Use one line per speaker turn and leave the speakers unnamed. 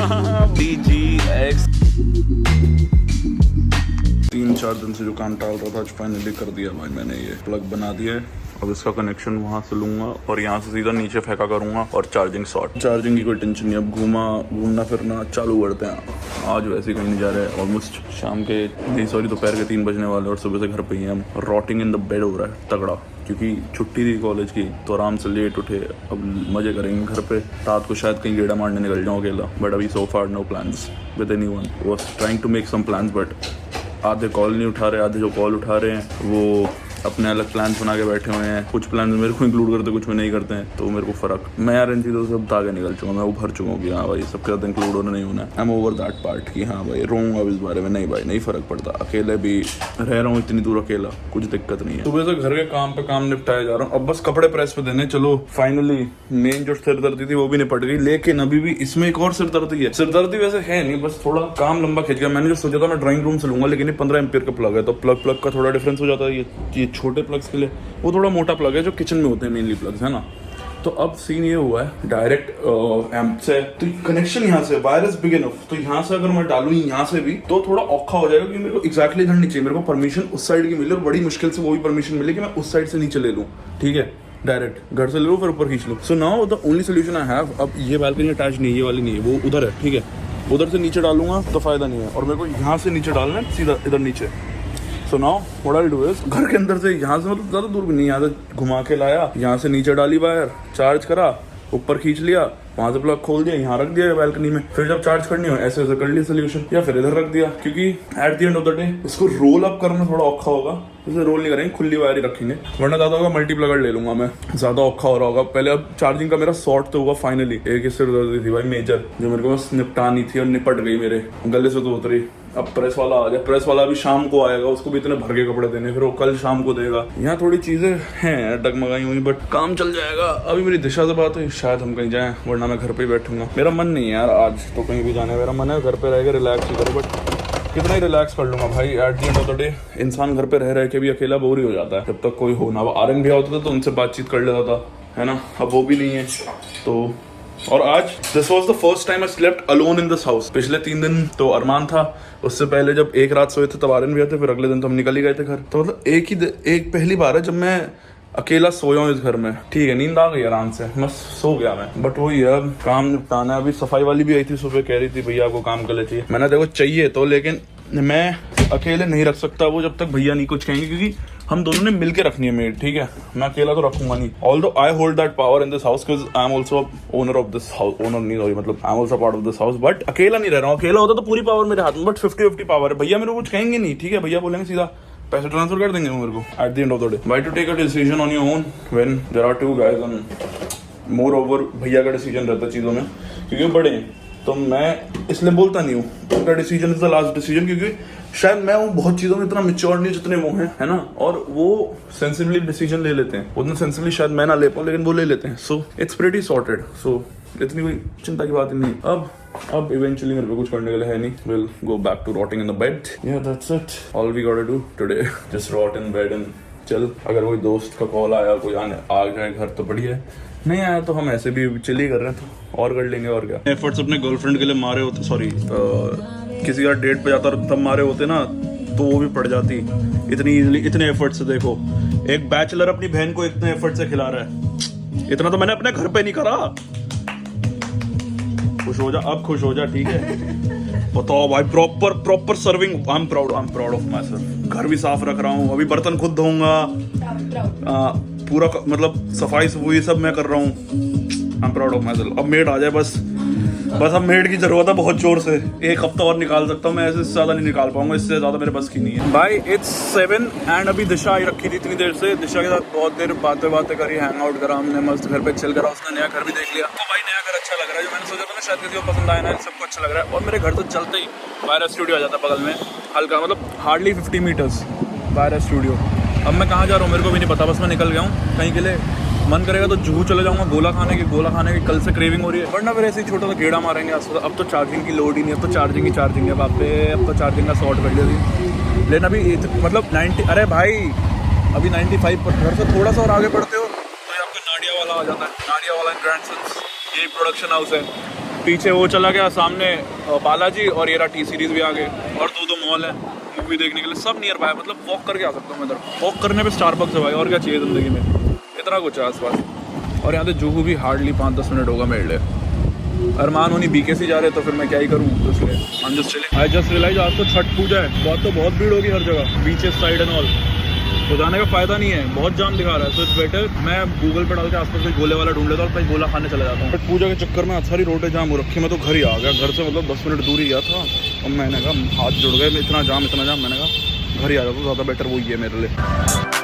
BGX 3-4 दिन से जो काम टाल रहा था आज फाइनली कर दिया भाई मैंने। ये प्लग बना दिया है, अब इसका कनेक्शन वहाँ से लूँगा और यहाँ से सीधा नीचे फेंका करूँगा और चार्जिंग शॉर्ट। चार्जिंग की कोई टेंशन नहीं, अब घूमना फिरना चालू करते हैं। आज वैसे कहीं नहीं जा रहे, ऑलमोस्ट शाम के दोपहर के 3 बजने वाले और सुबह से घर पे ही हम। रॉटिंग इन द बेड हो रहा है तगड़ा, क्योंकि छुट्टी थी कॉलेज की तो आराम से लेट उठे। अब मज़े करेंगे घर पे। रात को शायद कहीं गेड़ा मारने निकल जाऊँ अकेला, बट अभी so far no plans with anyone. Was trying to make some plans but आधे कॉल नहीं उठा रहे, आधे जो कॉल उठा रहे हैं वो अपने अलग प्लान्स बना के बैठे हुए हैं। कुछ प्लान्स मेरे को इंक्लूड करते, कुछ में नहीं करते हैं, तो मेरे को फ़र्क। मैं यार इन चीज़ों से अब आगे निकल चुका, मैं उभर चुका हूँ कि हाँ भाई सबके साथ इंक्लूड होना नहीं होना। I am over that part कि हाँ भाई रोऊंगा अब इस बारे में, नहीं भाई नहीं फ़र्क पड़ता। अकेले भी रह रहा हूँ इतनी दूर अकेला, कुछ दिक्कत नहीं है। सुबह से घर के काम पे काम निपटाया जा रहा हूँ, अब बस कपड़े प्रेस पे देने। चलो फाइनली मेन जो सिरदर्दी थी वो भी निपट गई, लेकिन अभी भी इसमें एक और सिरदर्दी है। सिरदर्दी वैसे है नहीं, बस थोड़ा काम लंबा खिंच गया। मैंने जो सोचा था मैं ड्राइंग रूम से लूंगा, लेकिन ये 15 एम्पियर का प्लग है, तो प्लग का थोड़ा डिफरेंस हो जाता है। ये छोटे प्लग्स के लिए वो थोड़ा मोटा प्लग है जो किचन में होते हैं मेनली प्लग्स, है ना। तो अब सीन ये हुआ है डायरेक्ट एम्प से, तो कनेक्शन यहाँ से वायर इज बिग इनफ, तो यहाँ से अगर मैं डालूँ यहाँ से भी तो थोड़ा औखा हो जाएगा, क्योंकि मेरे को एग्जैक्टली इधर नहीं चाहिए। मेरे को परमिशन उस साइड की मिले और बड़ी मुश्किल से वो भी परमिशन मिले कि मैं उस साइड से नीचे ले लूँ, ठीक है। डायरेक्ट घर से ले लूँ फिर ऊपर खींच लूँ। So now the only solution I have, अब ये बालकनी अटैच नहीं है, ये वाली नहीं है, वो उधर है, ठीक है। उधर से नीचे डालूंगा तो फायदा नहीं है, और मेरे को यहाँ से नीचे डालना है सीधा इधर नीचे। So now what I do is, घर के अंदर से यहाँ से मतलब ज़्यादा दूर भी नहीं, यहाँ से घुमा के लाया, यहाँ से नीचे डाली वायर, चार्ज करा, ऊपर खींच लिया, वहाँ से प्लग खोल दिया, यहाँ रख दिया बैल्कनी में। फिर जब चार्ज करनी हो ऐसे ऐसे कर लिया सोल्यूशन, या फिर इधर रख दिया, क्योंकि eight the end of the day इसको रोल अप करना थोड़ा औखा होगा। इसे रोल नहीं करेंगे, खुली वायर ही रखेंगे, वरना ज़्यादा होगा मल्टी प्लगर ले लूंगा मैं, ज़्यादा औखा हो रहा होगा। पहले अब चार्जिंग का मेरा सॉर्ट तो हुआ फाइनली। एक इससे थी भाई मेजर, जो मेरे को बस निपटानी थी और निपट गई, मेरे गले से तो उतरी। अब प्रेस वाला आ गया, प्रेस वाला अभी शाम को आएगा, उसको भी इतने भर के कपड़े देने, फिर वो कल शाम को देगा। यहाँ थोड़ी चीजें हैं डगमगाई हुई, बट काम चल जाएगा। अभी मेरी दिशा से बात हुई, शायद हम कहीं जाएं, वरना मैं घर पे ही बैठूंगा। मेरा मन नहीं है यार आज तो कहीं भी जाने, मेरा मन है घर पे रह के रिलैक्स ही करो, बट कितना ही रिलैक्स कर लूंगा भाई। Eight the end of the day इंसान घर पे रह के भी अकेला बोर ही हो जाता है, जब तक कोई हो ना। अब आर्यन भैया होता था तो उनसे बातचीत कर लेता था, है ना, अब वो भी नहीं है। तो और आज this was the first time I slept alone in this house. पिछले 3 दिन तो अरमान था, उससे पहले जब एक रात सोए थे तब आर्यन भी आते, फिर अगले दिन तो हम निकल ही गए थे घर। तो मतलब एक पहली बार है जब मैं अकेला सोया हूँ इस घर में। ठीक है, नींद आ गई आराम से, बस सो गया मैं। बट वही है, काम निपटाना है। अभी सफाई वाली भी आई थी सुबह, कह रही थी भैया आपको काम कर ले चाहिए। मैंने देखो चाहिए तो, लेकिन मैं अकेले नहीं रख सकता वो जब तक भैया नहीं कुछ कहेंगे, क्योंकि हम दोनों ने मिलके रखनी है मेड, ठीक है। मैं अकेला तो रखूंगा नहीं। Although I hold that power in this house because I am also owner of this house. Owner नहीं सॉरी, मतलब I am also part of this house, but अकेला नहीं रह रहा हूँ। अकेला होता तो पूरी पावर मेरे हाथ में, बट 50-50 पावर है। भैया मेरे को कुछ कहेंगे नहीं, ठीक है। भैया बोलेंगे सीधा पैसे ट्रांसफर कर देंगे मेरे को at the end of the day. Why to take a decision on your own when there are 2 guys on. Moreover भैया का डिसीजन रहता है चीज़ों में, क्योंकि वो बड़े हैं, तो मैं इसलिए बोलता नहीं हूँ। उनका decision is the last decision, क्योंकि शायद मैं हूँ बहुत चीज़ों में इतना मेच्योर नहीं जितने वो हैं, है ना। और वो सेंसिबली डिसीजन ले लेते हैं, उतना सेंसिबली शायद मैं ना ले पाऊँ, लेकिन वो ले लेते हैं। सो इट्स प्रीटी सॉर्टेड, सो इतनी कोई चिंता की बात ही नहीं। अब इवेंचुअली मेरे को कुछ करने के लिए है नहीं। Will go back to rotting in the bed. Yeah that's it, all we got to do today, just rot in bed and चल। अगर कोई दोस्त का कॉल आया, कोई आ जाए घर तो बढ़िया है, नहीं आया तो हम ऐसे भी चिल ही कर रहे हैं, तो और कर लेंगे। और क्या एफर्ट्स अपने गर्लफ्रेंड के लिए मारे होते, सॉरी किसी का डेट पे जाता तब मारे होते ना, तो वो भी पड़ जाती इतनी इजीली, इतने एफर्ट से। देखो एक बैचलर अपनी बहन को इतने एफर्ट से खिला रहा है, इतना तो मैंने अपने घर पे नहीं करा। खुश हो जा, अब खुश हो जा, ठीक है। बताओ भाई, proper serving. I am proud of my self. घर भी साफ रख रहा हूँ, अभी बर्तन खुद धोऊंगा, पूरा मतलब सफाई सफाई सब मैं कर रहा हूँ। I am proud of my self. अब मेड आ जाए बस अब मेड की जरूरत है बहुत जोर से। 1 हफ्ता और निकाल सकता हूँ मैं, ऐसे ज़्यादा नहीं निकाल पाऊंगा, इससे ज़्यादा मेरे बस की नहीं है भाई। इट्स 7 एंड अभी दिशा आई रखी थी इतनी देर से। दिशा के साथ बहुत देर बातें करी, हैंग आउट करा हमने, मस्त घर पे चिल करा। उसने नया घर भी देख लिया, तो भाई नया घर अच्छा लग रहा है। जो मैंने सोचा था ना शायद किसी को पसंद आया ना, सबको अच्छा लग रहा है। और मेरे घर से चलते ही बाहर स्टूडियो आ जाता है बगल में, हल्का मतलब हार्डली 50 मीटर्स बाहर स्टूडियो। अब मैं कहाँ जा रहा हूँ मेरे को भी नहीं पता, बस मैं निकल गया हूँ कहीं के लिए। मन करेगा तो जूहू चले जाऊंगा गोला खाने की कल से क्रेविंग हो रही है, वरना फिर ऐसे ही छोटा सा गेड़ा मारेंगे। अब तो चार्जिंग की लोड ही नहीं है, अब तो चार्जिंग ही है बाप पे। अब तो चार्जिंग का शॉर्ट कर लिया, लेकिन अभी मतलब 90, अरे भाई अभी 95 पर। घर से थोड़ा सा और आगे बढ़ते हो तो आपका नाडिया वाला आ जाता है। नाडिया वाला ग्रैंडसन्स, यही प्रोडक्शन हाउस है। पीछे वो चला गया, सामने बालाजी, और ये रहा टी सीरीज भी आ गए, और दो मॉल है मूवी देखने के लिए, सब नियर बाय, मतलब वॉक करके आ सकता हूँ मैं इधर। वॉक करने पे स्टारबक्स है भाई, और क्या चाहिए ज़िंदगी में, इतना कुछ है आसपास। और यहाँ से जुहू भी हार्डली 5-10 मिनट होगा मेरे लिए। अरमान होनी BKC जा रहे तो फिर मैं क्या ही करूँ, तो इसलिए आई जस्ट रियलाइज आज तो छठ पूजा है, बहुत भीड़ होगी हर जगह, बीचेस साइड एंड ऑल, तो जाने का फायदा नहीं है, बहुत जाम दिखा रहा है। सो इट्स बेटर मैं गूगल पे डाल के आसपास कोई गोले वाला ढूंढ लेता हूँ और भाई गोला खाने चला जाता हूँ। बट पूजा के चक्कर में सारी रोडें जाम हो रखी, मैं तो घर ही आ गया, घर से मतलब 10 मिनट दूर ही गया था, और मैंने कहा हाथ जुड़ गए, इतना जाम, मैंने कहा घर ही आ जाता, ज़्यादा बेटर वही है मेरे लिए।